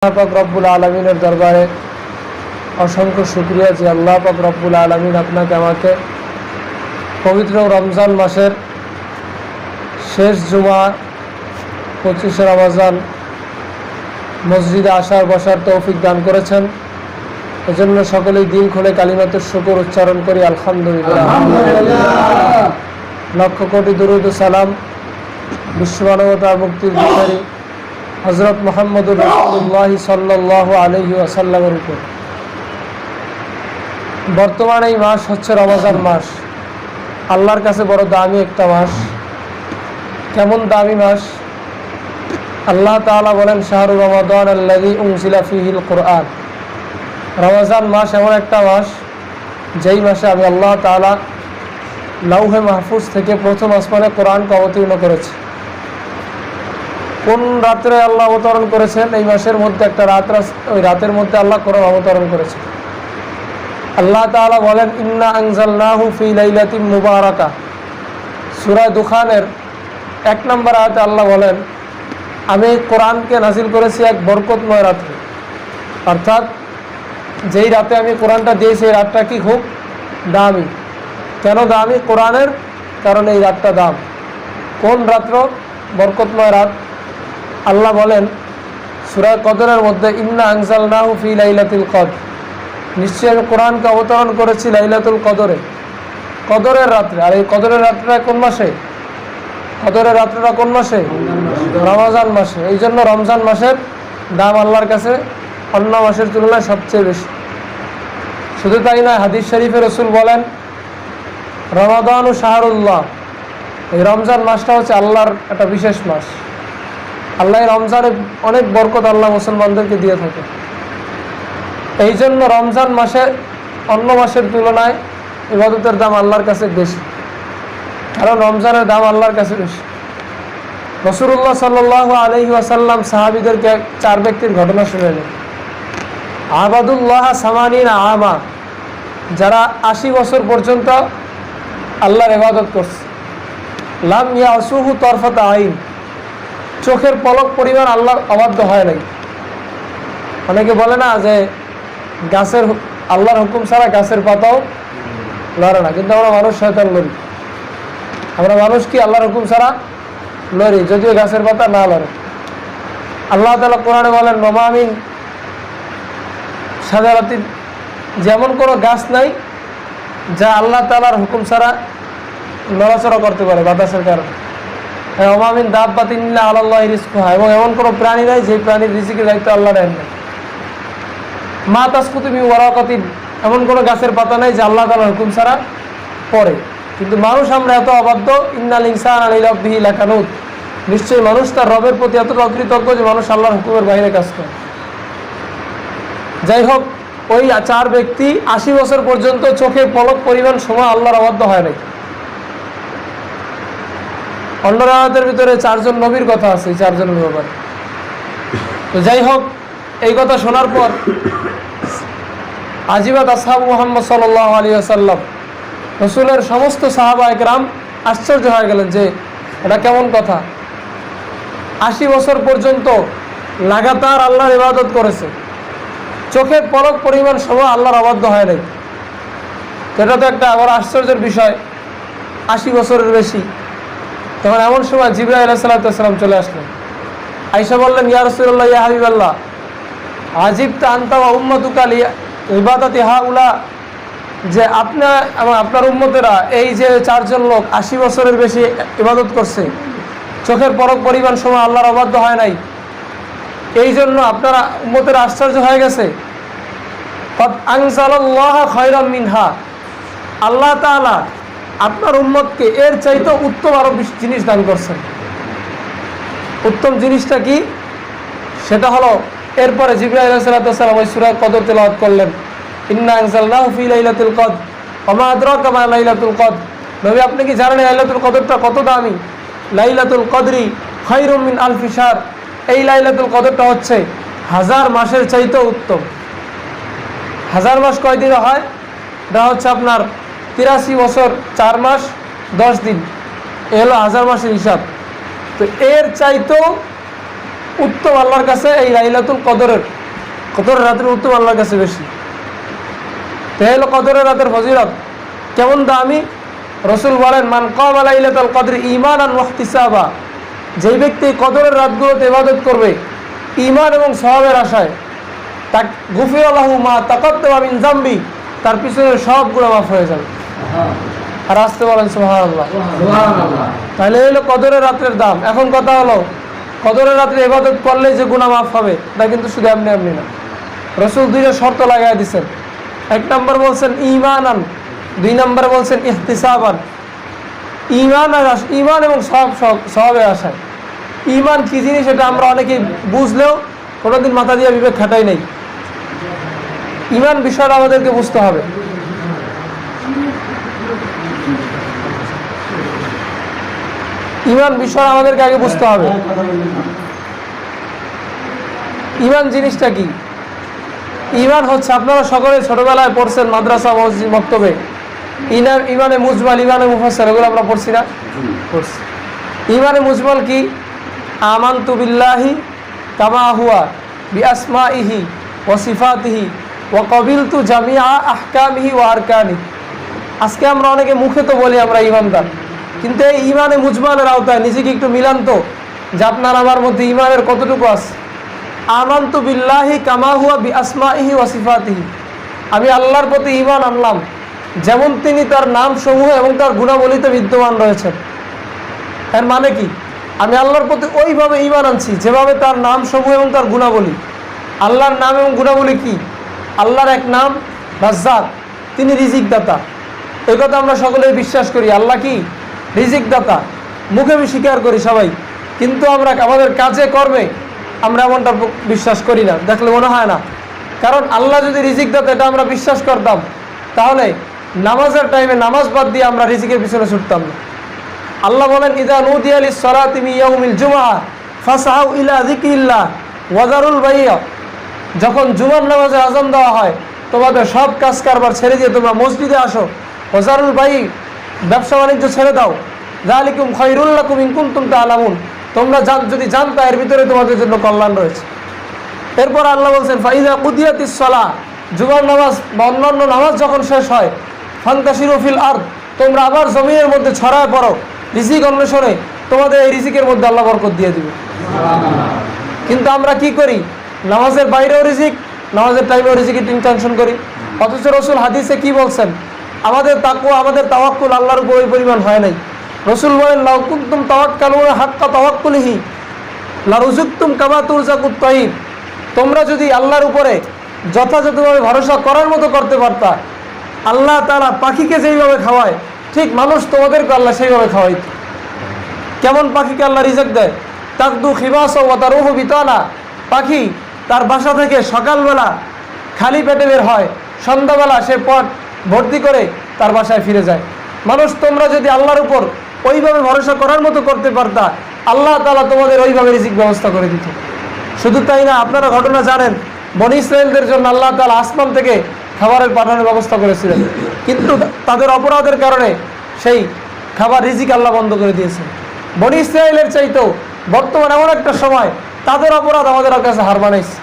পাক রব্বুল আলমিনের দরবারে অসংখ্য শুকরিয়া যে আল্লাহ পাক রব্বুল আলমিন আপনাকে আমাকে পবিত্র রমজান মাসের শেষ জুমা 25শে রমজান মসজিদে আসার বসার তৌফিক দান করেছেন। এজন্য সকলেই দিল খুলে কালিমাতুশ শুকর উচ্চারণ করি আলহামদুলিল্লাহ। লক্ষ কোটি দুরূদ ও সালাম বিশ্বমানবতার মুক্তির ভিখারী হযরত মুহাম্মদুর রাসূলুল্লাহ সাল্লাল্লাহু আলাইহি ওয়াসাল্লামের উপর। বর্তমানে এই মাস হচ্ছে রমজান মাস, আল্লাহর কাছে বড় দামি একটা মাস। কেমন দামি মাস? আল্লাহ তাআলা বলেন শাহরু রমাদান আল্লাযী উনজিলা ফীহিল কুরআন। রমজান মাস এমন একটা মাস যেই মাসে আমি আল্লাহ তাআলা লাউহে মাহফুজ থেকে প্রথম আসমানে কোরআনকে অবতীর্ণ করেছি। কোন রাত্রে আল্লাহ অবতরণ করেছেন? এই মাসের মধ্যে একটা রাত, ওই রাতের মধ্যে আল্লাহ কোরআন অবতরণ করেছেন। আল্লাহ তাআলা বলেন ইন্না আনজালনাহু ফি লাইলাতিন মুবারাকা। সূরা দুখানের 1 নম্বর আয়াতে আল্লাহ বলেন আমি কোরআনকে নাজিল করেছি এক বরকতময় রাতে। অর্থাৎ যেই রাতে আমি কোরআনটা দিয়েছি এই রাতটা কি খুব দামি। কেন দামি? কোরআনের কারণে এই রাতটা দাম। কোন রাত্র? বরকতময় রাত। আল্লাহ বলেন সূরা কদরের মধ্যে ইন্না আনজালনাহু ফি লাইলাতুল কদর। নিশ্চয়ই আমি কোরআনকে অবতরণ করেছি লাইলাতুল কদরে, কদরের রাত্রে। আর এই কদরের রাত্রিটা কোন মাসে? কদরের রাত্রিটা কোন মাসে? রমজান মাসে। এই জন্য রমজান মাসের দাম আল্লাহর কাছে অন্য মাসের তুলনায় সবচেয়ে বেশি। শুধু তাই নয়, হাদিস শরীফে রাসূল বলেন রমাদানু শাহরুল্লাহ। এই রমজান মাসটা হচ্ছে আল্লাহর একটা বিশেষ মাস। আল্লাহ রমজানে অনেক বরকত আল্লাহ মুসলমানদেরকে দিয়ে থাকে। এই জন্য রমজান মাসে অন্য মাসের তুলনায় ইবাদতের দাম আল্লাহর কাছে বেশি, কারণ রমজানের দাম আল্লাহর কাছে বেশি। রাসূলুল্লাহ সাল্লাল্লাহু আলাইহি ওয়াসাল্লাম সাহাবীদেরকে 4 ব্যক্তির ঘটনা শুনালেন। আবাদুল্লাহ সামানিনা আমা, যারা 80 বছর পর্যন্ত আল্লাহর ইবাদত করছে। লাম ইয়াসুহু তরফাতা আইন, চোখের পলক পরিমাণ আল্লাহর অবাধ্য হয় নাই। অনেকে বলে না যে গাছের আল্লাহর হুকুম ছাড়া গাছের পাতাও লড়ে না, কিন্তু আমরা মানুষ শয়তান লড়ি। আমরা মানুষ কি আল্লাহর হুকুম ছাড়া লড়ি, যদিও গাছের পাতা না লড়ে। আল্লাহ তাআলা কোরআনে বলেন ওমা মিন শাজারাতিন, যেমন কোনো গাছ নাই যা আল্লাহ তাআলার হুকুম ছাড়া নড়াচড়া করতে পারে বাতাসের কারণে। ওমা মিন দাব্বাতিন ইল্লা আলাল্লাহি রিজকুহা, এবং এমন কোনো প্রাণী নাই যে প্রাণীর রিজিকের দায়িত্ব আল্লাহ নেন না। মা তাসকুতু মিন ওয়ারাকাতিন, এমন কোনো গাছের পাতা নাই যে আল্লাহ তাআলার হুকুম ছাড়া পড়ে। কিন্তু মানুষ আমরা এত অবাধ্য। ইন্নাল ইনসানা লিরাব্বিহি লাকানুত, নিশ্চয়ই মানুষ তার রবের প্রতি এতটা অকৃতজ্ঞ যে মানুষ আল্লাহর হুকুমের বাইরে কাজ করে। যাই হোক, ওই 4 ব্যক্তি 80 বছর পর্যন্ত চোখে পলক পরিমাণ সময় আল্লাহর অবাধ্য হয় নাই। অন্য রাতের ভিতরে 4 জন নবীর কথা আছে, এই 4 জনের ব্যাপারে। তো যাই হোক, এই কথা শোনার পর আজিবাত আসহাব মুহাম্মদ সাল্লাল্লাহু আলাইহি ওয়াসাল্লাম, রাসূলের সমস্ত সাহাবা একরাম আশ্চর্য হয়ে গেলেন যে এটা কেমন কথা। 80 বছর পর্যন্ত লাগাতার আল্লাহর ইবাদত করেছে, চোখের পলক পরিমাণ সময় আল্লাহর অবাধ্য হয় নাই। এটা তো একটা বড় আশ্চর্যের বিষয়। 80 বছরের বেশি। তখন এমন সময় জিবরাইল আলাইহিস সালাম চলে আসলেন। আয়েশা বললেন ইয়া রাসূলুল্লাহ ইয়া হাবিবাল্লাহ আজিবতা আনতা ওয়া উম্মাতুকা লিইবাদাতি হাউলা, যে আপনার এবং আপনার উম্মতেরা এই যে 4 জন লোক 80 বছরের বেশি ইবাদত করছে, চোখের পলক পরিমাণ সময় আল্লাহর অবাধ্য হয় নাই, এই জন্য আপনারা উম্মতের আশ্চর্য হয়ে গেছে। ফাত আনজালাল্লাহু খায়রাম মিনহা, আল্লাহ তাআলা আপনার উম্মতকে এর চাইতে উত্তম আরো জিনিস দান করছেন। উত্তম জিনিসটা কি? সেটা হলো এরপরে জিবরাইল আলাইহিস সালাম ওই সূরা কদর তেলাওয়াত করলেন ইন্না আনজালনাহু ফি লাইলাতুল কদর ওয়া মা আদরাকা মা লাইলাতুল কদর। নবী, আপনি কি জানেন লাইলাতুল কদরটা কত দামি? লাইলাতুল কদরি খায়রুম মিন আলফি শাহর, এই লাইলাতুল কদরটা হচ্ছে 1000 মাসের চাইতেও উত্তম। 1000 মাস কয় দিনে হয়? এটা হচ্ছে আপনার 83 বছর 4 মাস 10 দিন, এ হলো 1000 মাসের হিসাব। তো এর চাইতেও উত্তম আল্লাহর কাছে এই লাইলাতুল কদরের রাতের উত্তম আল্লাহর কাছে বেশি। তো হলো কদরের রাতের ফজিলত কেমন দামি। রসুল বলেন, মান কামা লাইলাতুল কদর ঈমানান ওয়া ইহতিসাবা, যেই ব্যক্তি কদরের রাতগুলোতে ইবাদত করবে ঈমান এবং সওয়াবের আশায়, তা গুফিরা লাহু মা তাকাদ্দামা মিন যামবি, তার পিছনের সব গুনাহ মাফ হয়ে যাবে। আর আসতে বলেন সুবহানাল্লাহ। তাহলে হলো কদরের রাতের দাম। এখন কথা হলো, কদরের রাত্রে ইবাদত করলে যে গুনাহ মাফ হবে তা কিন্তু শুধু এমনি এমনি না। রসুল দুইটা শর্ত লাগাই দিচ্ছেন। এক নম্বর বলছেন ঈমানান, দুই নম্বরে বলছেন ইহতিসাবান। ঈমান এবং সওয়াবের আশায়। ঈমান কি জিনিস এটা আমরা অনেকেই বুঝলেও কোনোদিন মাথা দিয়ে বিবেক খাটাই নেই। ঈমান বিষয়টা আমাদেরকে বুঝতে হবে। ঈমান বিষয় আমাদেরকে আগে বুঝতে হবে। ঈমান জিনিসটা কি? ঈমান হচ্ছে, আপনারা সকলে ছোটবেলায় পড়ছেন মাদ্রাসা মসজিদ মক্তবে, ঈমানে মুজমাল, ঈমানে মুফাসসার, এগুলো আমরা পড়ছি না? পড়ছি। ঈমানে মুজমাল কি? আমানতু বিল্লাহি কামা হুয়া বিআসমাইহি ওয়া সিফাতিহি ওয়া ক্বাবিলতু জামিআ আহকামিহি ওয়া আরকানিহি। আজকে আমরা অনেকে মুখে তো বলি আমরা ঈমানদার, কিন্তু এই ঈমানে মুজমালের আওতায় নিজেকে একটু মিলান তো, যে আপনার আমার মধ্যে ঈমানের কতটুকু আছে। আমানতু বিল্লাহি কামা হুয়া বিআসমাইহি ওয়া সিফাতিহি, আমি আল্লাহর প্রতি ঈমান আনলাম যেমন তিনি তার নাম সমূহ এবং তার গুণাবলীতে বিদ্যমান রয়েছেন। এর মানে কি? আমি আল্লাহর প্রতি ওইভাবে ঈমান আনছি যেভাবে তার নাম সমূহ এবং তার গুণাবলী। আল্লাহর নাম এবং গুণাবলী কি? আল্লাহর এক নাম রাজ্জাক, তিনি রিজিক দাতা। এই কথা আমরা সকলেই বিশ্বাস করি। আল্লাহ কি? রিজিক দাতা। মুখে আমি স্বীকার করি সবাই, কিন্তু আমরা আমাদের কাজে কর্মে আমরা এমনটা বিশ্বাস করি না, দেখলে মনে হয় না। কারণ আল্লাহ যদি রিজিক দাতা এটা আমরা বিশ্বাস করতাম, তাহলে নামাজের টাইমে নামাজ বাদ দিয়ে আমরা রিজিকের পিছনে ছুটতাম না। আল্লাহ বলেন, ইযা নুদিয়া লিস-সালাতি মিন ইয়াউমিল জুমআহ ফাসআউ ইলা যিকরিল্লাহ ওয়া যারুল বাই'a, যখন জুমার নামাজের আযান দেওয়া হয় তোমাদের সব কাজ কারবার ছেড়ে দিয়ে তোমরা মসজিদে আসো। ওয়া যারুল বাই', ব্যবসা বাণিজ্য ছেড়ে দাও। যালিকুম খায়রুল লাকুম ইন কুনতুম তা'লামুন, তোমরা যদি জানতা এর ভিতরে তোমাদের জন্য কল্যাণ রয়েছে। এরপর আল্লাহ বলছেন, ফাইযা কুদিয়াতিস সালাহ, জুমার নামাজ বা অন্যান্য নামাজ যখন শেষ হয়, ফান্তাশিরু ফিল আরদ, তোমরা আবার জমিনের মধ্যে ছড়ায় পড়ো রিজিক অন্বেষণে, তোমাদের এই রিজিকের মধ্যে আল্লাহ বরকত দিয়ে দিবে। কিন্তু আমরা কি করি? নামাজের বাইরেও রিজিক, নামাজের টাইমেও রিজিকের টেনশন করি। অথচ রসুল হাদিসে কি বলছেন? আমাদের তাকওয়া, আমাদের তাওয়াক্কুল আল্লাহর উপর ওই পরিমাণ হয় নাই। রসুল বলেন, লাউ কুনতুম তাওয়াক্কালুনা হাক্কা তাওয়াক্কুলিহি লারুযিকতুম কামা তুরযাকুত তাইর, তোমরা যদি আল্লাহর উপরে যথাযথভাবে ভরসা করার মতো করতে পারতা, আল্লাহ তাআলা পাখিকে যেইভাবে খাওয়ায় ঠিক মানুষ তোমাদেরকে আল্লাহ সেইভাবে খাওয়াইত। কেমন পাখিকে আল্লাহ রিজিক দেয়? তাকদু খিবাসা ওয়া তারুহু বিতানা, পাখি তার বাসা থেকে সকালবেলা খালি পেটে বের হয়, সন্ধ্যাবেলা সে পথ ভর্তি করে তার বাসায় ফিরে যায়। মানুষ তোমরা যদি আল্লাহর উপর ওইভাবে ভরসা করার মতো করতে পারতা, আল্লাহ তাআলা তোমাদের ওইভাবে রিজিক ব্যবস্থা করে দিত। শুধু তাই না, আপনারা ঘটনা জানেন, বনী ইসরাঈলদের জন্য আল্লাহ তাআলা আসমান থেকে খাবারের পাঠানোর ব্যবস্থা করেছিলেন, কিন্তু তাদের অপরাধের কারণে সেই খাবার রিজিক আল্লাহ বন্ধ করে দিয়েছেন। বনী ইসরাঈলের চাইতেও বর্তমান এমন একটা সময় তাদের অপরাধ আমাদের কাছে হার মানাইছে।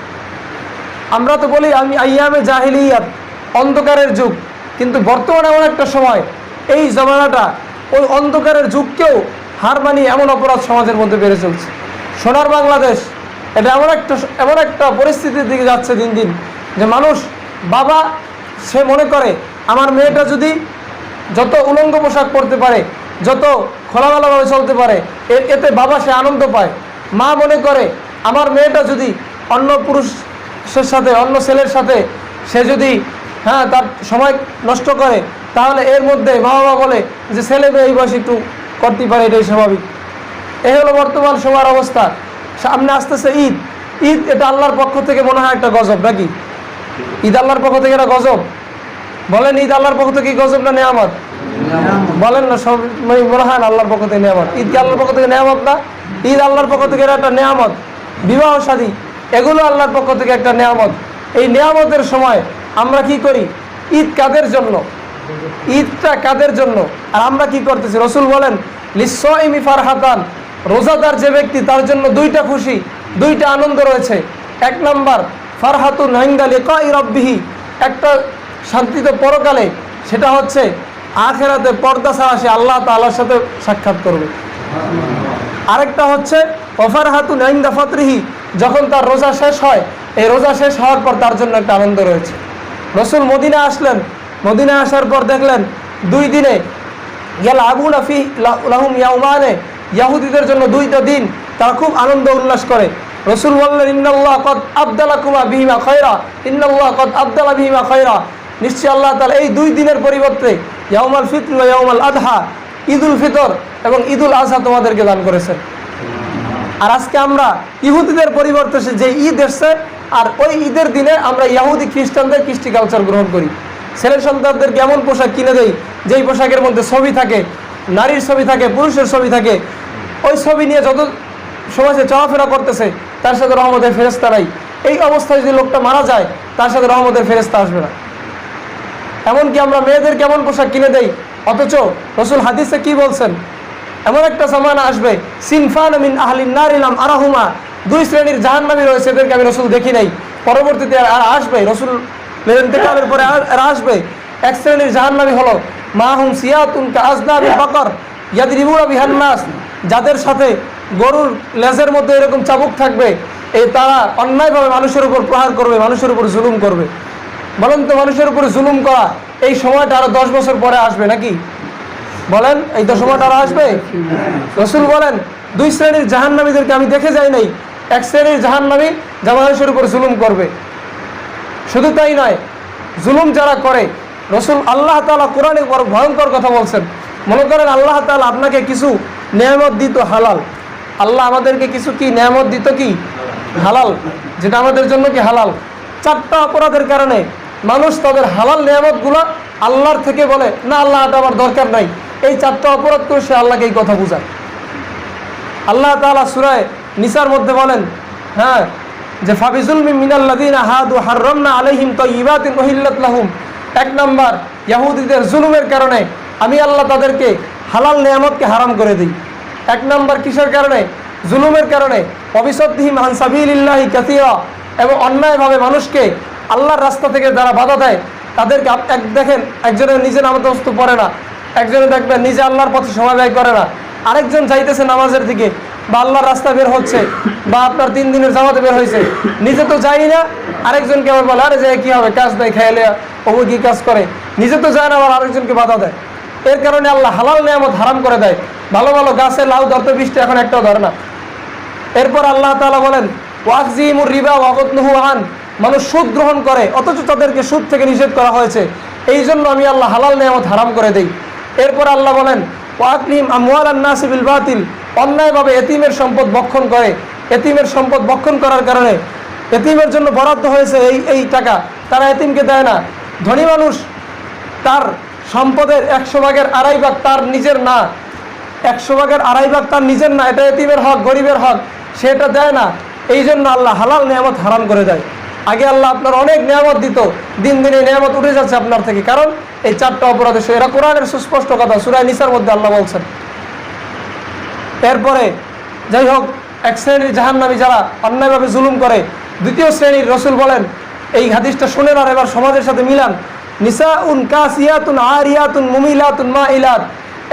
আমরা তো বলি আমি আইয়ামে জাহিলিয়াত, অন্ধকারের যুগ, কিন্তু বর্তমানে এমন একটা সময়, এই জমানাটা ওই অন্ধকারের যুগকেও হার মানিয়ে এমন অপরাধ সমাজের মধ্যে বেড়ে চলছে। সোনার বাংলাদেশ এটা এমন একটা পরিস্থিতির দিকে যাচ্ছে দিন দিন, যে মানুষ বাবা সে মনে করে আমার মেয়েটা যদি যত উলঙ্গ পোশাক পরতে পারে, যত খোলামেলাভাবে চলতে পারে, এতে বাবা সে আনন্দ পায়। মা মনে করে আমার মেয়েটা যদি অন্য পুরুষের সাথে, অন্য ছেলের সাথে সে যদি তার সময় নষ্ট করে, তাহলে এর মধ্যে মা বাবা বলে যে ছেলে মেয়ে এই বয়সে একটু করতেই পারে, এটাই স্বাভাবিক। এই হলো বর্তমান সময়ের অবস্থা। সামনে আসতেছে ঈদ। ঈদ এটা আল্লাহর পক্ষ থেকে মনে হয় একটা গজব নাকি? ঈদ আল্লাহর পক্ষ থেকে একটা গজব? বলেন, ঈদ আল্লাহর পক্ষ থেকে গজব না নেয়ামত? বলেন না, সব মনে হয় না আল্লাহর পক্ষ থেকে নেয়ামত। ঈদ কি আল্লাহর পক্ষ থেকে নেয়ামত না? ঈদ আল্লাহর পক্ষ থেকে একটা নেয়ামত। বিবাহ শাদী এগুলো আল্লাহর পক্ষ থেকে একটা নেয়ামত। এই নেয়ামতের সময় আমরা কি করি? ঈদ কাদের জন্য? ঈদটা কাদের জন্য? আর আমরা কি করতেছি? রসুল বলেন, লিস-সাইমি ফারহাতান, রোজাদার যে ব্যক্তি তার জন্য দুইটা খুশি। দুইটা আনন্দ রয়েছে। এক নাম্বার ফারহাতুন ইনদা লিকাই রাব্বিহি, একটা শান্তিতে পরকালে, সেটা হচ্ছে আখিরাতে পর্দা ছাড়া সে আল্লাহ তাআলার সাথে সাক্ষাৎ করবে। আরেকটা হচ্ছে ওয়াফারহাতুন ইনদা ফাতরিহি, যখন তার রোজা শেষ হয়, এই রোজা শেষ হওয়ার পর তার জন্য একটা আনন্দ রয়েছে। রসুল মদিনা আসলেন, মদিনা আসার পর দেখলেন 2 দিনে ইয়ালআবুনা ফি লাহুম ইয়াউমানে, ইহুদিদের জন্য 2টা দিন তারা খুব আনন্দ উল্লাস করে। রসুল বললেন ইন্নাল্লাহ কদ আবদালাকুমা বিহিমা খায়রা, ইন্নাল্লাহ কদ আবদালা বিহিমা খায়রা, নিশ্চয়ই আল্লাহ তাআলা এই 2 দিনের পরিবর্তে ইয়াউমাল ফিতর ওয়া ইয়াউমাল আদহা, ঈদুল ফিতর এবং ঈদুল আজহা তোমাদেরকে দান করেছেন। আর আজকে আমরা ইহুদিদের পরিবর্তে যে ঈদ এসছে, আর ওই ঈদের দিনে আমরা ইহুদি খ্রিস্টানদের কৃষ্টি কালচার গ্রহণ করি। ছেলে সন্তানদেরকে এমন পোশাক কিনে দেই যেই পোশাকের মধ্যে ছবি থাকে, নারীর ছবি থাকে, পুরুষের ছবি থাকে। ওই ছবি নিয়ে যত সমাজে চলাফেরা করতেছে তার সাথে রহমতের ফেরেশতা নাই। এই অবস্থায় যদি লোকটা মারা যায় তার সাথে রহমতের ফেরেশতা আসবে না। এমনকি আমরা মেয়েদের কেমন পোশাক কিনে দেই, অথচ রসুল হাদিসে কি বলছেন, এমন একটা জামানা আসবে সিনফান মিন আহলিন নার লাম আরাহুমা, 2 শ্রেণীর জাহান্নামী রয়েছে, এদেরকে আমি রসুল দেখি নাই। পরবর্তীতে আর আসবে, রসুল ইন্তেকালের পরে আর আসবে। 1 শ্রেণীর জাহান্নামী হলো মাহুম সিয়াতুন কাআজনাবিল বাকর ইয়াদরিবুনা বিহান নাস, যাদের সাথে গরুর লেজের মধ্যে এরকম চাবুক থাকবে, এই তারা অন্যায়ভাবে মানুষের উপর প্রহার করবে, মানুষের উপর জুলুম করবে। বলেন তো, মানুষের উপর জুলুম করা এই সময়টা আরো 10 বছর পরে আসবে নাকি? বলেন, এই তো সময়টা আরো আসবে? রসুল বলেন 2 শ্রেণীর জাহান্নামীদেরকে আমি দেখে যাই নাই। 1 শ্রেণীর জাহান্নামী যা মানুষের উপর জুলুম করবে। শুধু তাই নয়, জুলুম যারা করে, রসুল আল্লাহ তাআলা কোরআনে বড় ভয়ঙ্কর কথা বলছেন। মনে করেন আল্লাহ তাআলা আপনাকে কিছু নেয়ামত দিত হালাল, আল্লাহ আমাদেরকে কিছু কি নেয়ামত দিত কি হালাল, যেটা আমাদের জন্য কি হালাল। 4টা অপরাধের কারণে মানুষ তাদের হালাল নেয়ামতগুলো আল্লাহর থেকে বলে না, আল্লাহ এটা আমার দরকার নাই। এই 4টা অপরাধ করে সে আল্লাহকে এই কথা বুঝায়। আল্লাহ তাআলা সূরা নিসার মধ্যে বলেন, হ্যাঁ, যে ফাবিজুলমি মিনাল্লাযিনা হাদু হাররামনা আলাইহিম তাইয়্যিবাতিন উহিল্লাত লাহুম। 1 নাম্বার, ইহুদিদের জুলুমের কারণে আমি আল্লাহ তাদেরকে হালাল নেয়ামতকে হারাম করে দিই। 1 নাম্বার কিসের কারণে? জুলুমের কারণে। অবিসদ্দিহিম আন সাবিলিল্লাহি কাসীরা, এবং অন্যায়ভাবে মানুষকে আল্লাহর রাস্তা থেকে যারা বাধা দেয় তাদেরকে দেখেন, একজনের নিজে নামাজ পড়ে না, একজনে দেখবেন নিজে আল্লাহর পথে সময় ব্যয় করে না, আরেকজন যাইতেছে নামাজের দিকে বা আল্লাহর রাস্তা বের হচ্ছে বা আপনার 3 দিনের জামাতে বের হয়েছে, নিজে তো যাই না, আরেকজনকে আবার বলে আরে যে কি হবে, কাজ দেয়, খেয়ালে ও কি কাজ করে, নিজে তো যায় না, আবার আরেকজনকে বাধা দেয়। এর কারণে আল্লাহ হালাল নিয়ামত হারাম করে দেয়। ভালো ভালো গাছে লাউ ধরতে 20টা, এখন একটাও ধরে না। এরপর আল্লাহ তাআলা বলেন ওয়াকজিমুর রিবা ওয়াগতনুহু আন, মানুষ সুদ গ্রহণ করে অথচ তাদেরকে সুদ থেকে নিষেধ করা হয়েছে, এই জন্য আমি আল্লাহ হালাল নিয়ামত হারাম করে দেই। এরপর আল্লাহ বলেন ওয়াকলিম আমওয়ালান নাসি বিল বাতিল, অন্যায়ভাবে এতিমের সম্পদ ভক্ষণ করে। এতিমের সম্পদ ভক্ষণ করার কারণে এতিমের জন্য বরাদ্দ হয়েছে এই টাকা, তারা এতিমকে দেয় না। ধনী মানুষ তার সম্পদের 100 ভাগের 2.5 ভাগ তার নিজের না, 100 ভাগের 2.5 ভাগ তার নিজের না, এটা এতিমের হক, গরিবের হক, সেটা দেয় না। এই জন্য আল্লাহ হালাল নিয়ামত হারাম করে দেয়। আগে আল্লাহ আপনার অনেক নিয়ামত দিত, দিন দিন এই নিয়ামত উঠে যাচ্ছে আপনার থেকে, কারণ এই 4টা অপরাধে। এরা কোরআনের সুস্পষ্ট কথা, সূরা নিসার মধ্যে আল্লাহ বলছেন। এরপরে যাই হোক, 1 শ্রেণীর জাহান্নামী যারা অন্যায়ভাবে জুলুম করে। 2য় শ্রেণীর রসুল বলেন, এই হাদিসটা শুনেন আর এবার সমাজের সাথে মিলান, নিসাউন কাসিয়াতুন আরিয়াতুন মুমিলাতুন মাইলাত,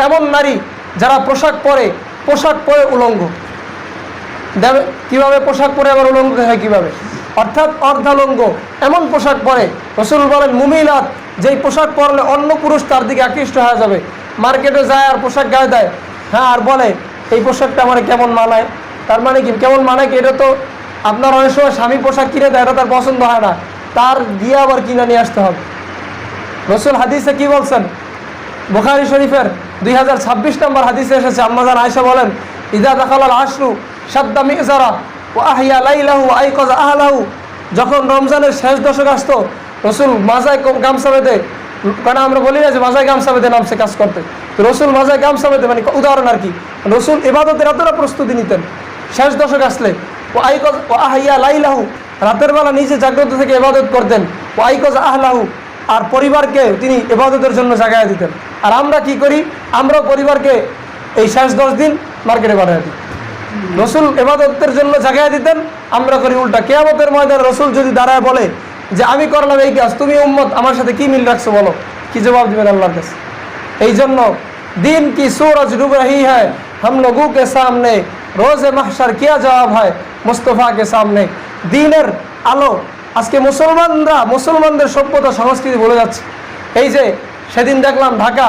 এমন নারী যারা পোশাক পরে উলঙ্গ। কিভাবে পোশাক পরে আবার উলঙ্গ হয় কিভাবে? অর্থাৎ অর্ধালঙ্গ এমন পোশাক পরে। রসুল বলেন মুমিলাত, যেই পোশাক পরলে অন্য পুরুষ তার দিকে আকৃষ্ট হয়ে যাবে। মার্কেটে যায় আর পোশাক গায়ে দেয়, হ্যাঁ, আর বলে এই পোশাকটা আমার কেমন মানায়। তার মানে কি কেমন মানায় কি? এটা তো আপনার অনেক সময় স্বামী পোশাক কিনে দেয়, এটা তার পছন্দ হয় না, তার গিয়ে আবার কিনে নিয়ে আসতে হবে। রসুল হাদিসে কি বলছেন? বুখারী শরীফের 2026 নম্বর হাদিসে এসেছে, আম্মা জান আয়েশা বলেন ইযা দাখালাল আশরু শাদ্দা মিযজারা ওয়া আহইয়া লাইলাহু ওয়া আইকাযা আহলাহু, যখন রমজানের শেষ দশক আসতো রসুল মাজায় গামছা বেঁধে, কারণ আমরা বলি না যে মাজায় গামছা বেঁধে নামছে কাজ করতে, তো রসুল মাজায় গামছা বেঁধে, মানে উদাহরণ আর কি। রসুল ইবাদতের এতটা প্রস্তুতি নিতেন, শেষ দশক আসলে ওয়া আহইয়া লাইলাহু, রাতের বেলা নিজে জাগ্রত থেকে ইবাদত করতেন, ওয়া আইকাযা আহলাহু, আর পরিবারকে তিনি ইবাদতের জন্য জাগায় দিতেন। আর আমরা কি করি? আমরাও পরিবারকে এই শেষ 10 দিন মার্কেটে পাঠিয়ে দিই। রসুল ইবাদতের জন্য জায়গা দিতেন, আমরা করি উল্টা। কিয়ামতের ময়দানে রসুল যদি দাঁড়ায় বলে যে আমি করলাম এই কাজ, তুমি উম্মত আমার সাথে কি মিল রাখছো বলো, কি জবাব দিবেন আল্লাহর কাছে? এই জন্য দিন কি सूरज डूब रही है हम लोगों के सामने, रोज़े महशर क्या जवाब है मुस्तफा के सामने। দিনের আলো আজকে মুসলমানদের সভ্যতা সংস্কৃতি বলে যাচ্ছে। এই যে সেদিন দেখলাম ঢাকা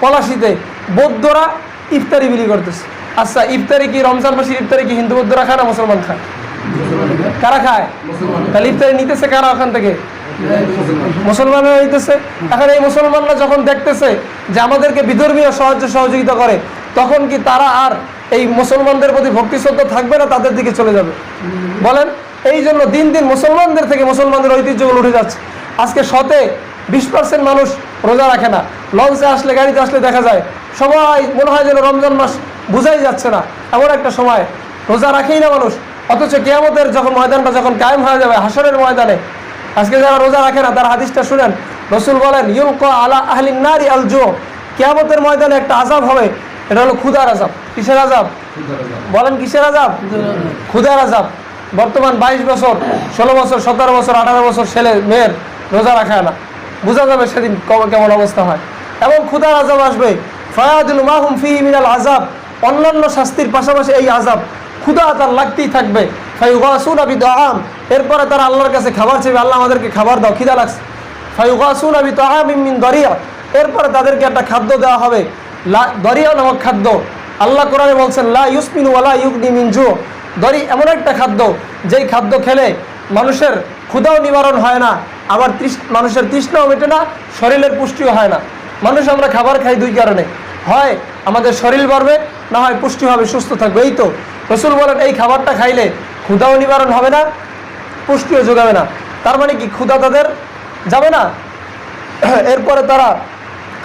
পলাশীতে বৌদ্ধরা ইফতারি বিলি করতেছে। আচ্ছা, ইফতারি কি রমজান মাসের ইফতারি কি হিন্দু বৌদ্ধরা খায় না মুসলমান খায়? কারা খায়? তাহলে ইফতারি নিতেছে কারা ওখান থেকে? মুসলমানরা নিতেছে। এখন এই মুসলমানরা যখন দেখতেছে যে আমাদেরকে বিধর্মীয় সাহায্য সহযোগিতা করে, তখন কি তারা আর এই মুসলমানদের প্রতি ভক্তি শ্রদ্ধা থাকবে না, তাদের দিকে চলে যাবে? বলেন। এই জন্য দিন দিন মুসলমানদের থেকে মুসলমানদের ঐতিহ্যগুলো উঠে যাচ্ছে। আজকে 20% মানুষ রোজা রাখে না। লঞ্চে আসলে, গাড়িতে আসলে দেখা যায় সবাই মনে হয় যেন রমজান মাস বোঝাই যাচ্ছে না, এমন একটা সময় রোজা রাখেই না মানুষ। অথচ কিয়ামতের যখন ময়দানটা যখন কায়েম হয়ে যাবে, হাসরের ময়দানে, আজকে যারা রোজা রাখে না তার হাদিসটা শুনেন। রসুল বলেন ইউলকা আলা আহলিন নারি আল জু, কিয়ামতের ময়দানে একটা আযাব হবে, এটা হলো ক্ষুধার আযাব। কিসের আযাব? বলেন কিসের আযাব? ক্ষুধার আযাব। বর্তমান 22 বছর, 16 বছর, 17 বছর, 18 বছর ছেলে মেয়ের রোজা রাখায় না, বোঝা যাবে সেদিন কেমন অবস্থা হয়। এবং ক্ষুধার আযাব আসবে। ফায়াদুল মাহুম ফিহি মিনাল আযাব, অন্যান্য শাস্তির পাশাপাশি এই আযাব, ক্ষুধা তার লাগতেই থাকবে। ফায়ুগাসুনা বিদআম, এরপরে তারা আল্লাহর কাছে খাবার চাইবে, আল্লাহ আমাদেরকে খাবার দাও, খিদা লাগছে। ফায়ুগাসুনা বিতআমিন মিন দরিয়া, এরপরে তাদেরকে একটা খাদ্য দেওয়া হবে, দরিয়া নামক খাদ্য। আল্লাহ কোরআনে বলছেন লা ইউসমিনু ওয়ালা ইউগনি মিন জু, দরি এমন একটা খাদ্য যেই খাদ্য খেলে মানুষের ক্ষুধাও নিবারণ হয় না, আবার মানুষের তৃষ্ণাও মেটে না, শরীরের পুষ্টিও হয় না। মানুষ আমরা খাবার খাই দুই কারণে, হয় আমাদের শরীর বাড়বে, না হয় পুষ্টি হবে, সুস্থ থাকবে। এই তো রসুল বলেন এই খাবারটা খাইলে ক্ষুধাও নিবারণ হবে না, পুষ্টিও যোগাবে না। তার মানে কি ক্ষুধা তাদের যাবে না। এরপরে তারা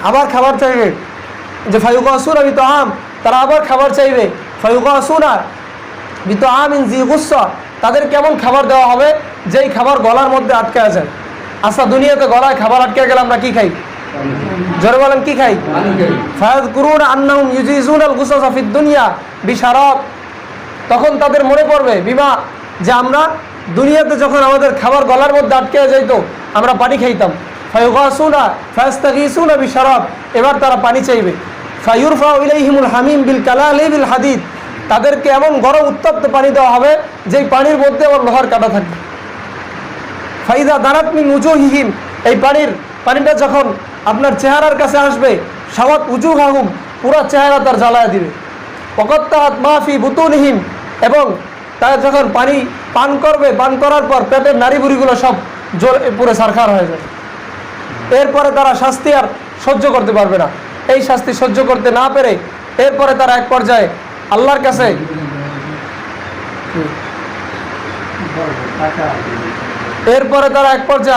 আবার খাবার চাইবে, যে ফায়ুগাসুনা বিতআম, তারা আবার খাবার চাইবে। ফায়ুগাসুনা বিতআমিন জি গুসা, তাদের কেমন খাবার দেওয়া হবে যেই খাবার গলার মধ্যে আটকে যায়। আচ্ছা, দুনিয়াতে গলায় খাবার আটকে গেলে আমরা কি খাই? জোরে বলেন কি খাই? ফায়াযকুরুনা আন্নাহুম ইউজিজুনাল গুসাসা ফিদ দুনিয়া বিশারাব, তখন তাদের মনে পড়বে বিমা, যে আমরা দুনিয়াতে যখন আমাদের খাবার গলার মধ্যে আটকে যাইতো আমরা পানি খাইতাম। ফায়ুগাসুনা ফায়াস্তাগীসুনা বিশারাব, এবার তারা পানি চাইবে। ফায়ুরফাউ ইলাইহিমুল হামিম বিল কালালি বিল হাদিদ, তাদেরকে এমন গরম উত্তপ্ত পানি দেওয়া হবে যেই পানির মধ্যে আবার লোহার কাঁটা থাকবে। ফাইদা দানাত মিন উজুহিহিম, এই পানিটা যখন আপনার চেহারার কাছে আসবে, সাওয়াত উজুহাহুম, পুরো চেহারা তার জ্বালায় দিবে। ওয়াকাত্তাআত মা ফি বুতুনিহিম, এবং তারা যখন পানি পান করবে, পান করার পর পেটের নাড়িভুড়িগুলো সব পুরো সারখার হয়ে যাবে। এরপরে তারা শাস্তি আর সহ্য করতে পারবে না। এই শাস্তি সহ্য করতে না পেরে এরপরে তারা এক পর্যায়ে আল্লাহর কাছে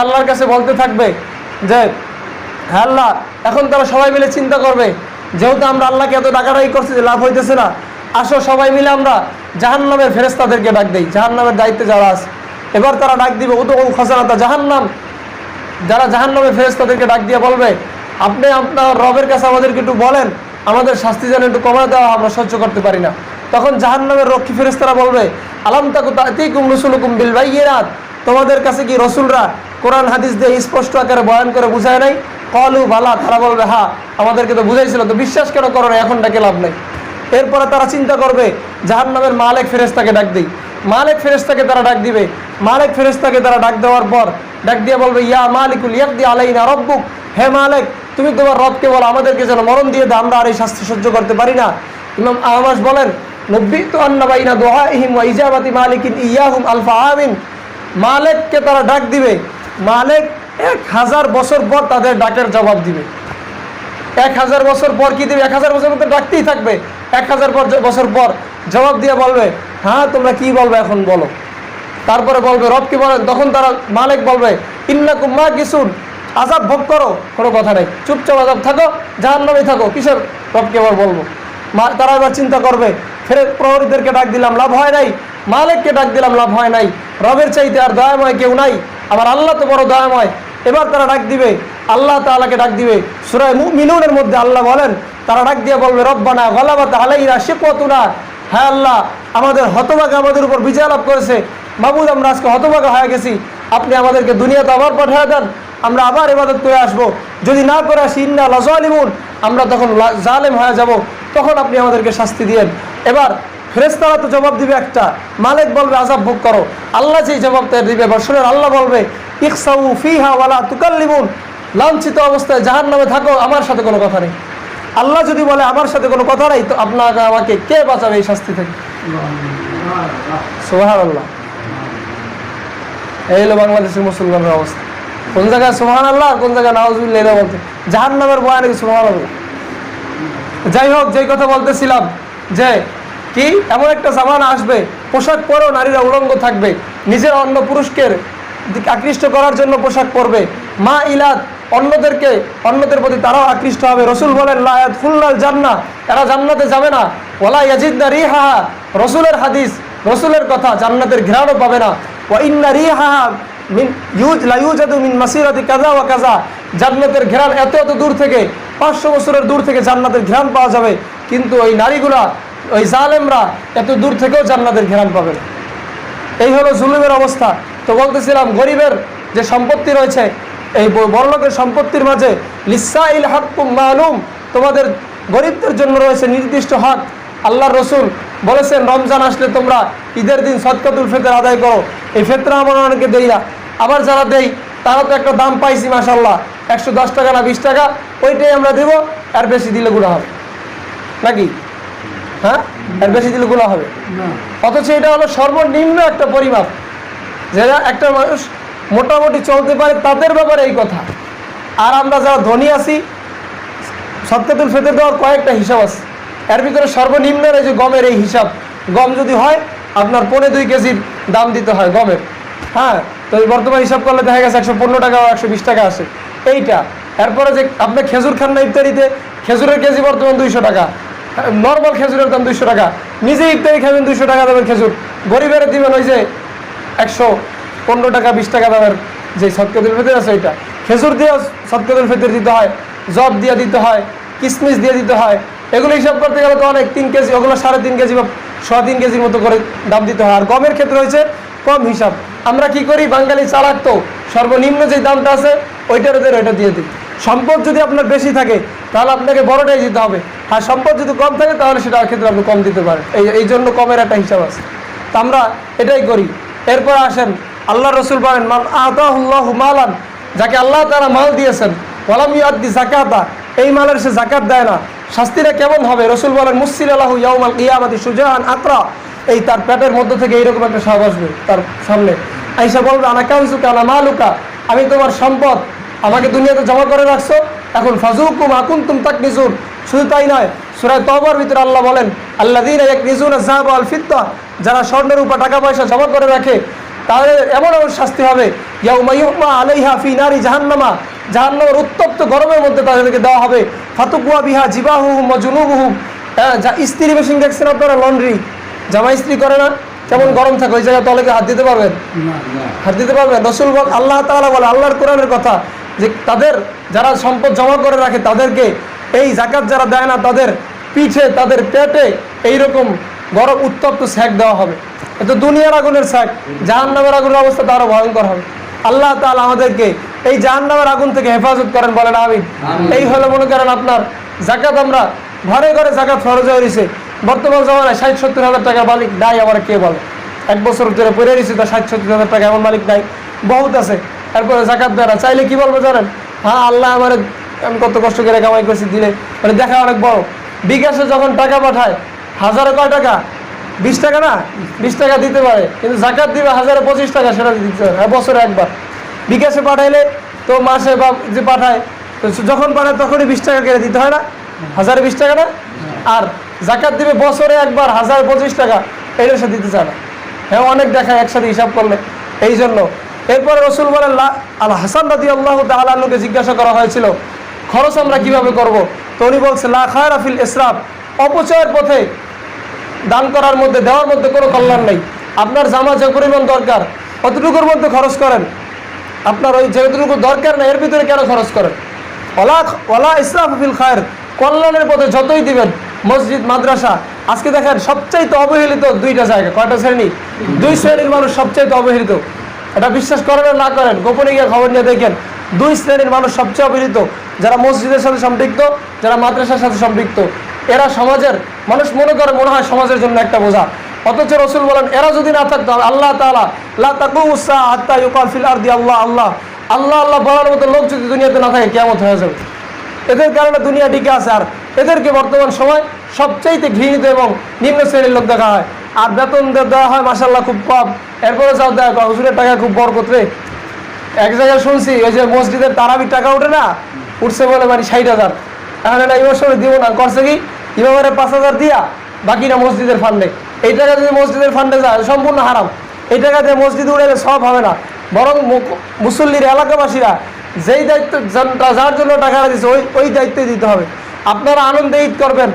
আল্লাহর কাছে বলতে থাকবে যে হ্যাঁ আল্লাহ, এখন তারা সবাই মিলে চিন্তা করবে, যেহেতু আমরা আল্লাহকে এত ডাকাডাকি করছি যে লাভ হইতেছে না, আসো সবাই মিলে আমরা জাহান্নামের ফেরেশতাদেরকে ডাক দেই, জাহান্নামের দায়িত্বে যারা আছে। এবার তারা ডাক দিবে উদউ খাজানাতা জাহান্নাম, যারা জাহান্নামের ফেরেশতাদেরকে ডাক দিয়ে বলবে আপনি আপনার রবের কাছে আমাদেরকে একটু বলেন, আমাদের শাস্তি যেন একটু কমায় দেওয়া, আমরা সহ্য করতে পারি না। তখন জাহান্নামের রক্ষী ফেরেশতারা বলবে আলাম তাকু তাতিকুম রুসুলুকুম বিল বাইয়িনাত, তোমাদের কাছে কি রসুলরা কোরআন হাদিস দিয়ে স্পষ্ট আকারে বয়ান করে বুঝায় নাই? ক্বালু বালা, তারা বলবে হ্যাঁ আমাদেরকে তো বুঝাইছিল, তো বিশ্বাস কেন করো না, এখন ডাকে লাভ নাই। এরপরে তারা চিন্তা করবে জাহান্নামের মালিক ফেরেশতাকে ডাক দেই, মালিক ফেরেশতাকে তারা ডাক দিবে। মালিক ফেরেশতাকে তারা ডাক দেওয়ার পর ডাক দিয়ে বলবে ইয়া মালিকুল ইয়াকদি আলাইনা রাব্বুক, হে মালিক তুমি তোমার রবকে বলো আমাদেরকে যেন মরণ দিয়ে দাও, আমরা আর এই শাস্তি সহ্য করতে পারি না। ইমাম আহমাস বলেন নব্বিতু আন্না বাইনা দুআইহিম ওয়া ইজাবাতি মালিকিন ইয়াহুম আলফা আমিন, মালিককে তারা ডাক দিবে, মালিক 1000 বছর পর তাদের ডাকের জবাব দিবে। 1000 বছর পর কি দিবে? 1000 বছর পর ডাকতেই থাকবে, 1000 বছর পর জবাব দিয়ে বলবে হ্যাঁ তোমরা কি বলবে এখন বলো। তারপরে বলবে রব কি বলেন, তখন তারা মালিক বলবে ইন্নাকুম মাকিসুন, আযাব ভোগ করো, কোনো কথা নেই, চুপচাপ আযাব থাকো, জাহান্নামে থাকো, কিসের রবকে এবার বলবো। তারা এবার চিন্তা করবে ফেরে প্রহরীদেরকে ডাক দিলাম লাভ হয় নাই, মালিককে ডাক দিলাম লাভ হয় নাই, রবের চাইতে আর দয়াময় কেউ নাই, আবার আল্লাহ তো বড় দয়াময়। এবার তারা ডাক দিবে আল্লাহ তাআলাকে ডাক দিবে। সূরা মুমিনুনের মধ্যে আল্লাহ বলেন তারা ডাক দিয়ে বলবে রব্বানা গালাবাত আলাইনা শিকওয়াতুনা, হ্যাঁ আল্লাহ আমাদের হতভাগা আমাদের উপর বিজয় লাভ করেছে। মাবুদ, আমরা আজকে হতভাগা হয়ে গেছি, আপনি আমাদেরকে দুনিয়াতে আবার পাঠিয়ে দেন, আমরা আবার ইবাদত করে আসবো। যদি না করে আসি ইন্না লাযালিমুন, আমরা তখন জালেম হয়ে যাব, তখন আপনি আমাদেরকে শাস্তি দিয়েন। এবার ফেরেশতারা তো জবাব দিবে একটা, মালিক বলবে আযাব ভোগ করো। আল্লাহ যেই জবাবটা দিবে, শুনেন, আল্লাহ বলবে ইকসাউ ফিহা ওয়ালা তুকাল্লিমুন, লাঞ্ছিত অবস্থায় জাহান্নামে থাকো, আমার সাথে কোনো কথা নেই। আল্লাহ যদি বলে আমার সাথে কোনো কথা নেই, তো আপনাকে আমাকে কে বাঁচাবে এই শাস্তি থেকে? সুবহানাল্লাহ। এই হলো বাংলাদেশের মুসলমানের অবস্থা। কোন জায়গায় সুবহানাল্লাহ, কোন জায়গায় নাউজুবিল্লাহ এটা বলতে, জাহান্নামের ভয় নাকি সুবহানাল্লাহ। যাই হোক, যেই কথা বলতেছিলাম যে কি এমন একটা জামানা আসবে, পোশাক পরেও নারীরা উলঙ্গ থাকবে, নিজের অন্য পুরুষকে আকৃষ্ট করার জন্য পোশাক পরবে, মা ইলাত, অন্যদের প্রতি তারাও আকৃষ্ট হবে। রসুল বলেন লা ইয়াদখুলুল জান্নাহ, এরা জান্নাতে যাবে না। ওয়ালা ইয়াজিদনা রিহাহা, রসুলের হাদিস, রসুলের কথা, জান্নাতের ঘ্রাণও পাবে না। ওয়া ইন্না রিহাহা মিন লা ইউজাদু মিন মাসিরাতি কাযা ওয়া কাযা, জান্নাতের ঘ্রাণ এত এত দূর থেকে, 500 বছরের দূর থেকে জান্নাতের ঘ্রাণ পাওয়া যাবে, কিন্তু ওই নারীগুলা, ওই জালেমরা এত দূর থেকেও জান্নাতের ঘ্রাণ পাবে না। এই হলো জুলুমের অবস্থা। তো বলতেছিলাম, গরিবের যে সম্পত্তি রয়েছে, এই বড়লোকের সম্পত্তির মাঝে লিসাইল হাক্কুম মালুম, তোমাদের গরিবদের জন্য রয়েছে নির্দিষ্ট হক। আল্লাহর রসুল বলেছেন রমজান আসলে তোমরা ঈদের দিন সদকাতুল ফিতর আদায় করো। এই ফিতরা আমরা অনেকে দেই না, আবার যারা দেই তারা তো একটা দাম পাইছি মাশাআল্লাহ, 110 টাকা না 20 টাকা, ওইটাই আমরা দেবো, আর বেশি দিলে গুনাহ হবে নাকি? হ্যাঁ, আর বেশি দিলে গুনাহ হবে। অথচ এটা হলো সর্বনিম্ন একটা পরিমাপ, যেটা একটা মানুষ মোটামুটি চলতে পারে, তাদের ব্যাপারে এই কথা। আর আমরা যারা ধনী আছি, সদকাতুল ফিতর দেওয়ার কয়েকটা হিসাব আছে, এর ভিতরে সর্বনিম্ন এই যে গমের এই হিসাব, গম যদি হয় আপনার 2.25 কেজির দাম দিতে হয় গমের। হ্যাঁ, তো বর্তমান হিসাব করলে দেখা গেছে 115 টাকা বা 120 টাকা আসে এইটা। এরপরে যে আপনি খেজুর খান না ইফতারিতে, খেজুরের কেজি বর্তমান 200 টাকা, নর্মাল খেজুরের দাম 200 টাকা, নিজে ইফতারি খাবেন 200 টাকা দামের খেজুর, গরিবের দিবেন ওই যে 115 টাকা 20 টাকা দামের যে সদকাতুল ফিতর আছে, ওইটা খেজুর দিয়ে সদকাতুল ফিতর দিতে হয়, জব দিয়ে দিতে হয়, কিশমিশ দিয়ে দিতে হয়। এগুলো হিসাব করতে গেলে তো অনেক, 3 কেজি, ওগুলো 3.5 কেজি বা 3.5 কেজির মতো করে দাম দিতে হয়। আর গমের ক্ষেত্রে হয়েছে কম হিসাব। আমরা কি করি, বাঙালি চালাক, তো সর্বনিম্ন যে দামটা আছে ওইটার ওইটা দিয়ে দিই। সম্পদ যদি আপনার বেশি থাকে তাহলে আপনাকে বড়টাই দিতে হবে, আর সম্পদ যদি কম থাকে তাহলে সেটার ক্ষেত্রে আপনি কম দিতে পারেন। এই জন্য কমের একটা হিসাব আছে, তো আমরা এটাই করি। এরপর আসেন, আল্লাহ রসুল বলেন মান আতাহুল্লাহু মালান, যাকে আল্লাহ তাআলা মাল দিয়েছেন, ওয়ালাম ইউআদ্দি যাকাতা, এই মালের সে যাকাত দেয় না, শাস্তিটা কেমন হবে? রসুল বলেন মুসসিল আলাহু ইয়াউমাল কিয়ামাতি সুজাহান আকরা, এই তার পেটের মধ্যে থেকে এইরকম একটা সাপ আসবে তার সামনে, আইসা বলবে আনা কানজুকা আনা মালুকা, আমি তোমার সম্পদ, আমাকে দুনিয়াতে জমা করে রাখছো, এখন ফাজুকুম আকুনতুম তাকনিজুন। শুধু তাই নয়, সূরা তওবার ভিতরে আল্লাহ বলেন আল্লাযীনা ইয়াকনিজুনা যাহাবা ওয়াল ফিদ্দা, যারা স্বর্ণের উপর টাকা পয়সা জমা করে রাখে, তাদের এমন এমন শাস্তি হবে, ইয়াউমা ইউহমা আলাইহা ফি নারি জাহান্নামা, জাহান্নামের উত্তপ্ত গরমের মধ্যে তাদেরকে দেওয়া হবে, ফাতুকুয়া বিহা জিবাহুহুম ওয়া জুনুবুহুম। যা স্ত্রী মেশিন দেখছেন আপনারা, লন্ড্রি, জামা ইস্ত্রি করে না, কেমন গরম থাকে, ওই জায়গায় তলে হাত দিতে পারবেন? হাত দিতে পারবেন? রসুল বল, আল্লাহ তাআলা বলে, আল্লাহর কোরআনের কথা, যে তাদের যারা সম্পদ জমা করে রাখে তাদেরকে এই যাকাত যারা দেয় না, তাদের পিঠে, তাদের পেটে এইরকম গরম উত্তপ্ত সেক দেওয়া হবে। এত দুনিয়ার আগুনের সেক, জাহান্নামের আগুনের অবস্থা তো আরো ভয়ঙ্কর হবে। আল্লাহ তাআলা আমাদেরকে এই জাহান্নামের আগুন থেকে হেফাজত করেন, বলেন আমিন। এই হলো মনে করেন আপনার যাকাত, আমরা ঘরে ঘরে যাকাত ফরজ হয়ে রয়েছে। বর্তমান জমানায় 60-70 হাজার টাকার মালিক নাই, আমার কে বলে? 1 বছর ধরে পড়ে রয়েছে, তার 60-70 হাজার টাকা এমন মালিক নাই, বহুত আছে। এরপরে যাকাত দেয় না, চাইলে কি বলবো জানেন? হ্যাঁ, আল্লাহ আমার, আমি কত কষ্ট করে কামাই করছি, দিলে মানে দেখা অনেক বড়। বিকাশে যখন টাকা পাঠায়, হাজারে কয় টাকা? 20 টাকা না, 20 টাকা দিতে পারে, কিন্তু যাকাত দিবে 1025 টাকা, সেটা দিতে পারে বছরে একবার। বিকাশে পাঠাইলে তো মাসে বা যে পাঠায়, তো যখন পাঠায় তখনই 20 টাকা করে দিতে হয় না, 1020 টাকা না। আর যাকাত দিবে বছরে একবার 1025 টাকা, এটা সে দিতে চায় না। হ্যাঁ, অনেক দেখায় একসাথে হিসাব করলে। এই জন্য এরপরে রসুল বলেন আল হাসান রাদিয়াল্লাহু তাআলা আনহুকে জিজ্ঞাসা করা হয়েছিল খরচ আমরা কিভাবে করব, তো উনি বলছে লা খায়রা ফিল ইসরাফ, অপচয়ের পথে দান করার মধ্যে, দেওয়ার মধ্যে কোনো কল্যাণ নেই। আপনার জামা যে পরিমাণ দরকার অতটুকুর মধ্যে খরচ করেন, আপনার ওই যেটুকু দরকার না এর ভিতরে কেন খরচ করেন? ওয়ালা ইসরাফ ফিল খায়র, কল্যাণের পথে যতই দিবেন মসজিদ, মাদ্রাসা। আজকে দেখেন সবচাইতে অবহেলিত দুইটা জায়গা। কয়টা শ্রেণী? দুই শ্রেণীর মানুষ সবচাইতে অবহেলিত। এটা বিশ্বাস করেন আর না করেন, গোপনে গিয়ে খবর নিয়ে দেখেন, দুই শ্রেণীর মানুষ সবচেয়ে অবহেলিত। যারা মসজিদের সাথে সম্পৃক্ত, যারা মাদ্রাসার সাথে সম্পৃক্ত। এরা সমাজের মানুষ মনে করে মনে হয় সমাজের জন্য একটা বোঝা, অথচ রসুল বলেন এরা যদি না থাকতো আল্লাহ তাআলা লা তাকুমুস সাআ হাত্তা ইউকাল ফিল আরদি আল্লাহ আল্লাহ আল্লাহ আল্লাহ বলার মতো লোক যদি দুনিয়াতে না থাকে কিয়ামত হয়ে যাবে। এদের কারণে দুনিয়া টিকে আছে। আর এদেরকে বর্তমান সময় সবচাইতে ঘৃণিত এবং নিম্ন শ্রেণীর লোক দেখা হয়। আর বেতন দেওয়া হয় মাশাআল্লাহ খুব কম, এরপরে যাও দেয় হুজুরের টাকা খুব বরকত রে। এক জায়গায় শুনছি ওই যে মসজিদের তারাবির টাকা উঠে না, উঠছে বলে মানে 60,000, এখন এটা ইমাম সাহেব দিব না, করছে কি ইমামের 5,000 দিয়া বাকিটা মসজিদের ফান্ডে। এই টাকা যদি মসজিদের ফান্ডে যায় সম্পূর্ণ হারাম। এই টাকা দিয়ে মসজিদ উড়াইলে সব হবে না, বরং মুসল্লির এলাকাবাসীরা যেই দায়িত্ব যার জন্য টাকাটা দিচ্ছে ওই দায়িত্বই দিতে হবে। আপনারা আনন্দে ঈদ করবেন,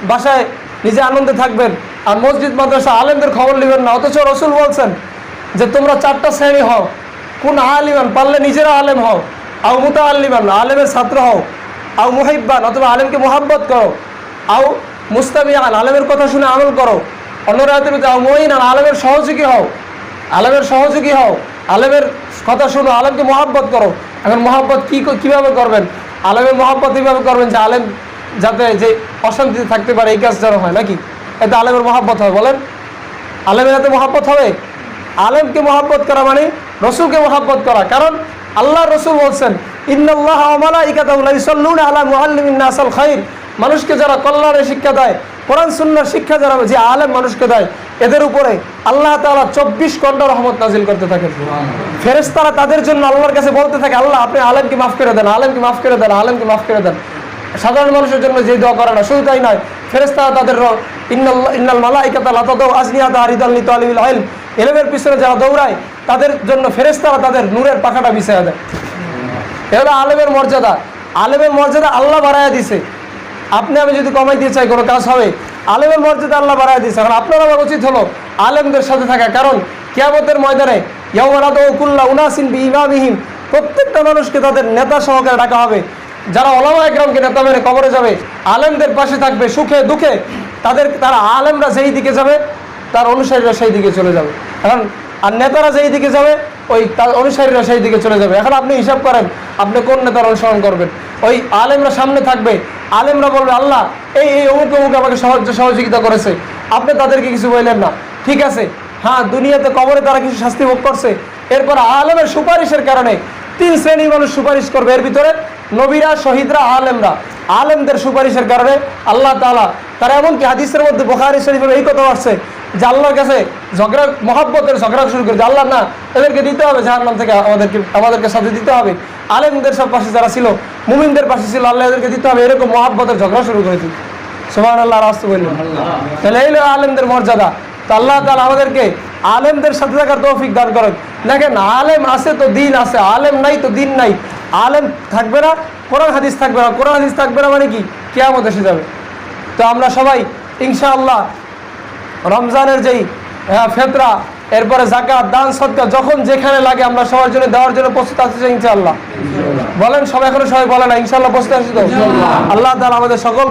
বাসায় নিজে আনন্দে থাকবেন, আর মসজিদ মাদ্রাসা আলেমদের খবর নেবেন না। অথচ রসুল বলছেন যে তোমরা 4টা শ্রেণী হও, কোন আলিমান, পারলে নিজেরা আলেম হও, আও মুতাআল্লিমান, আলেমের ছাত্র হও, আও মুহিব্বান, অথবা আলেমকে মোহাব্বত করো, আও মুস্তামিআন, আলেমের কথা শুনে আমল করো, অন্যরাতের আও মুঈনান, আলেমের সহযোগী হও, আলেমের সহযোগী হও, আলেমের কথা শুনো, আলেমকে মোহাব্বত করো। এখন মোহাব্বত কীভাবে করবেন? আলেমের মোহাব্বত এইভাবে করবেন যে আলেম যাতে যে অশান্তিতে থাকতে পারে এই কাজ যেন হয়, নাকি এতে আলেমের মোহাব্বত হয়? বলেন, আলেমের এতে মোহাব্বত হবে? আলেমকে মোহাব্বত করা মানে রসুলকে মোহাব্বত করা। কারণ আল্লাহ রসুল বলছেন ইন্নাল্লাহা ওয়া মালাইকাতাহু ইউসাল্লুনা আলা মুআল্লিমিন নাসাল খাইর, মানুষকে যারা কল্যাণের শিক্ষা দেয়, কোরআন সুন্নাহর শিক্ষা যারা যে আলেম মানুষকে দেয়, এদের উপরে আল্লাহ তাআলা 24 ঘন্টা রহমত নাজিল করতে থাকেন। ফেরেশতারা তাদের জন্য আল্লাহর কাছে বলতে থাকে আল্লাহ আপনি আলেমকে মাফ করে দেন, আলেমকে মাফ করে দেন, আলেমকে মাফ করে দেন। সাধারণ মানুষের জন্য যে দোয়া করে না, শুধু তাই নয়, ফেরেশতারা তাদের ইন্নাল মালাইকাতা লা তাদাউ আজনিয়াতা রিদাল লিতালিবিল ইলম, ইলমের পিছনে যারা দৌড়ায় তাদের জন্য ফেরেশতারা তাদের নূরের পাখাটা বিছায়া দেয়। এটা আলেমের মর্যাদা। আলেমের মর্যাদা আল্লাহ বাড়ায়া দিছে। আপনি আমি যদি কমাই দিয়ে চাই কোনো কাজ হবে, আলেমের মর্যাদা আল্লাহ বাড়ায়া দিছে। এখন আপনার আমার উচিত হলো আলেমদের সাথে থাকা। কারণ কিয়ামতের ময়দানে ইয়াউমা নাদউ কুল্লা উনাসিন বিইমামিহিম, প্রত্যেকটা মানুষকে তাদের নেতা সহকারে ডাকা হবে। যারা ওলামা একরামকে নেতা মেনে কবরে যাবে, আলেমদের পাশে থাকবে সুখে দুঃখে, তারা আলেমরা যেই দিকে যাবে তার অনুসারীরা সেই দিকে চলে যাবে। এখন আর নেতারা যেই দিকে যাবে ওই তার অনুসারীরা সেই দিকে চলে যাবে। এখন আপনি হিসাব করেন আপনি কোন নেতার অনুসরণ করবেন। ওই আলেমরা সামনে থাকবে, আলেমরা বলবে আল্লাহ এই অমুক অমুক আমাকে সহযোগিতা করেছে, আপনি তাদেরকে কিছু বললেন না, ঠিক আছে, হ্যাঁ দুনিয়াতে কবরে তারা কিছু শাস্তি ভোগ করছে। এরপর আলেমের সুপারিশের কারণে 3 শ্রেণীর মানুষ সুপারিশ করবে। এর ভিতরে নবীরা, শহীদরা, আলেমরা। আলেমদের সুপারিশের কারণে আল্লাহ তাআলা তারা, এমনকি হাদিসের মধ্যে বুখারী শরীফের এই কথা আসছে যে আল্লাহর কাছে ঝগড়া, মহব্বতের ঝগড়া শুরু করে আল্লাহ না এদেরকে দিতে হবে জাহান্নাম থেকে, আমাদেরকে সাথে দিতে হবে। আলেমদের সব পাশে যারা ছিল, মুমিনদের পাশে ছিল, আল্লাহ এদেরকে দিতে হবে, এরকম মহব্বতের ঝগড়া শুরু করে দিল। সুবহানাল্লাহ, রাস্তা বললেন। তাহলে এই আলেমদের মর্যাদা। তো আল্লাহ তাআলা আমাদেরকে আলেমদের সাথে থাকার তৌফিক দান করেন। দেখেন আলেম আছে তো দিন আছে, আলেম নাই তো দিন নাই। আলেম থাকবে না, কোরআন হাদিস থাকবে না, কোরআন হাদিস থাকবে না মানে কি কিয়ামত এসে যাবে। তো আমরা সবাই ইনশাআল্লাহ রমজানের যেই ফিতরা, এরপরে যাকাত, দান, সদকা যখন যেখানে লাগে আমরা সবার জন্য দেওয়ার জন্য প্রস্তুত আছি ইনশাআল্লাহ। বলেন সবাই, এখনো সবাই বলে না ইনশাআল্লাহ প্রস্তুত আছি তো? আল্লাহ তাআলা আমাদের সকল